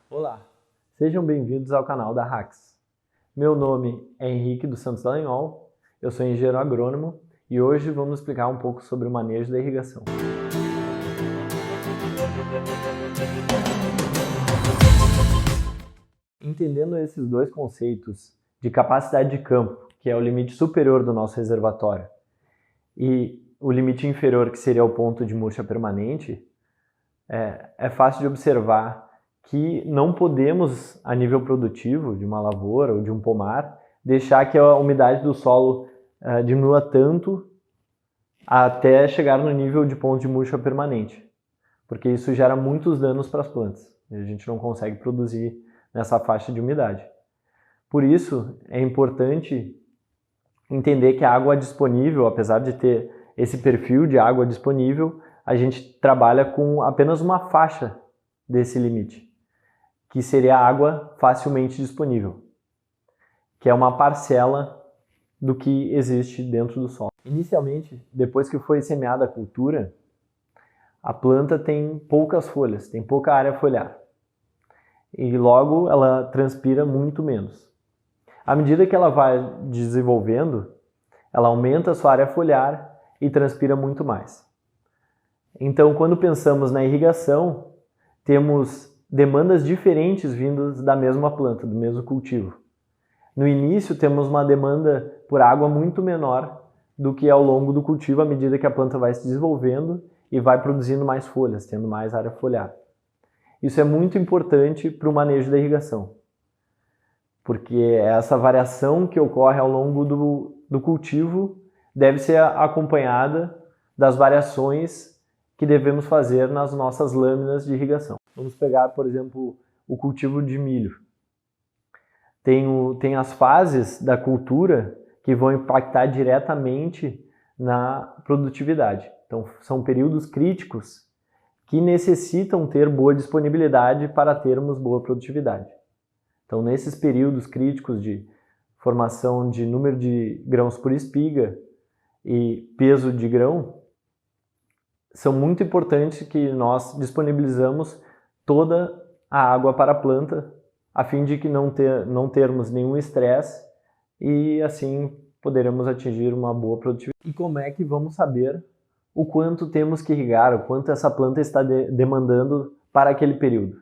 Olá, sejam bem-vindos ao canal da Rax. Meu nome é Henrique dos Santos Dallagnol, eu sou engenheiro agrônomo e hoje vamos explicar um pouco sobre o manejo da irrigação. Entendendo esses dois conceitos de capacidade de campo, que é o limite superior do nosso reservatório, e o limite inferior, que seria o ponto de murcha permanente, é fácil de observar que não podemos, a nível produtivo, de uma lavoura ou de um pomar, deixar que a umidade do solo diminua tanto até chegar no nível de ponto de murcha permanente, porque isso gera muitos danos para as plantas e a gente não consegue produzir nessa faixa de umidade. Por isso, é importante entender que a água disponível, apesar de ter esse perfil de água disponível, a gente trabalha com apenas uma faixa desse limite, que seria a água facilmente disponível, que é uma parcela do que existe dentro do solo. Inicialmente, depois que foi semeada a cultura, a planta tem poucas folhas, tem pouca área foliar, e logo ela transpira muito menos. À medida que ela vai desenvolvendo, ela aumenta a sua área foliar e transpira muito mais. Então, quando pensamos na irrigação, temos demandas diferentes vindas da mesma planta, do mesmo cultivo. No início, temos uma demanda por água muito menor do que ao longo do cultivo, à medida que a planta vai se desenvolvendo e vai produzindo mais folhas, tendo mais área foliar. Isso é muito importante para o manejo da irrigação, porque essa variação que ocorre ao longo do cultivo deve ser acompanhada das variações que devemos fazer nas nossas lâminas de irrigação. Vamos pegar, por exemplo, o cultivo de milho. Tem as fases da cultura que vão impactar diretamente na produtividade. Então, são períodos críticos que necessitam ter boa disponibilidade para termos boa produtividade. Então, nesses períodos críticos de formação de número de grãos por espiga e peso de grão, são muito importantes que nós disponibilizamos toda a água para a planta, a fim de que não termos nenhum estresse e assim poderemos atingir uma boa produtividade. E como é que vamos saber o quanto temos que irrigar, o quanto essa planta está demandando para aquele período?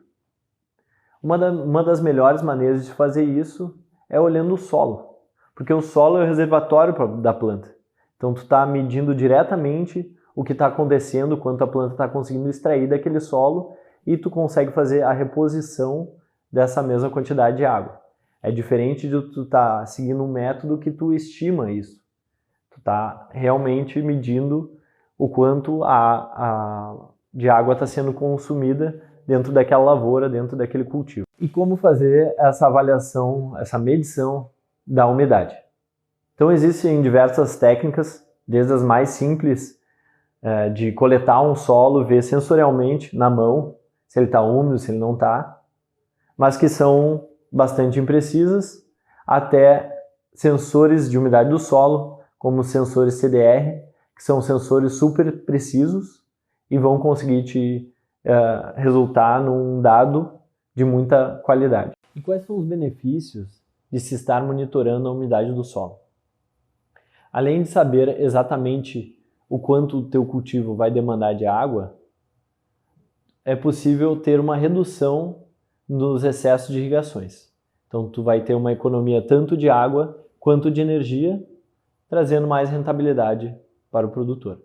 Uma das melhores maneiras de fazer isso é olhando o solo, porque o solo é o reservatório da planta. Então tu está medindo diretamente o que está acontecendo, quanto a planta está conseguindo extrair daquele solo e tu consegue fazer a reposição dessa mesma quantidade de água. É diferente de tu estar seguindo um método que tu estima isso. Tu está realmente medindo o quanto de água está sendo consumida dentro daquela lavoura, dentro daquele cultivo. E como fazer essa avaliação, essa medição da umidade? Então existem diversas técnicas, desde as mais simples, de coletar um solo, ver sensorialmente na mão se ele está úmido, se ele não está, mas que são bastante imprecisas, até sensores de umidade do solo, como os sensores CDR, que são sensores super precisos e vão conseguir te resultar num dado de muita qualidade. E quais são os benefícios de se estar monitorando a umidade do solo? Além de saber exatamente o quanto o teu cultivo vai demandar de água, é possível ter uma redução nos excessos de irrigações. Então tu vai ter uma economia tanto de água quanto de energia, trazendo mais rentabilidade para o produtor.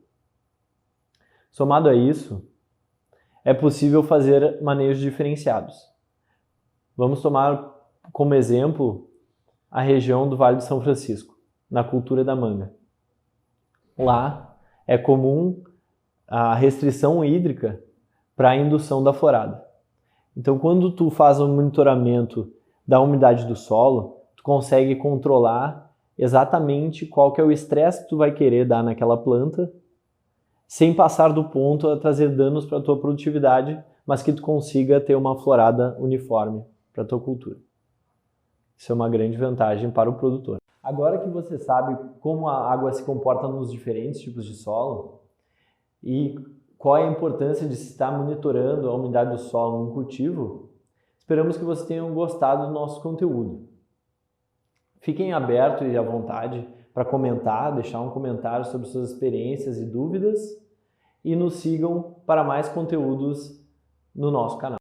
Somado a isso, é possível fazer manejos diferenciados. Vamos tomar como exemplo a região do Vale do São Francisco, na cultura da manga. Lá é comum a restrição hídrica para a indução da florada. Então, quando tu faz um monitoramento da umidade do solo, tu consegue controlar exatamente qual que é o estresse que tu vai querer dar naquela planta, sem passar do ponto a trazer danos para a tua produtividade, mas que tu consiga ter uma florada uniforme para a tua cultura. Isso é uma grande vantagem para o produtor. Agora que você sabe como a água se comporta nos diferentes tipos de solo e qual é a importância de se estar monitorando a umidade do solo num cultivo, Esperamos que vocês tenham gostado do nosso conteúdo. Fiquem abertos e à vontade para comentar, deixar um comentário sobre suas experiências e dúvidas e nos sigam para mais conteúdos no nosso canal.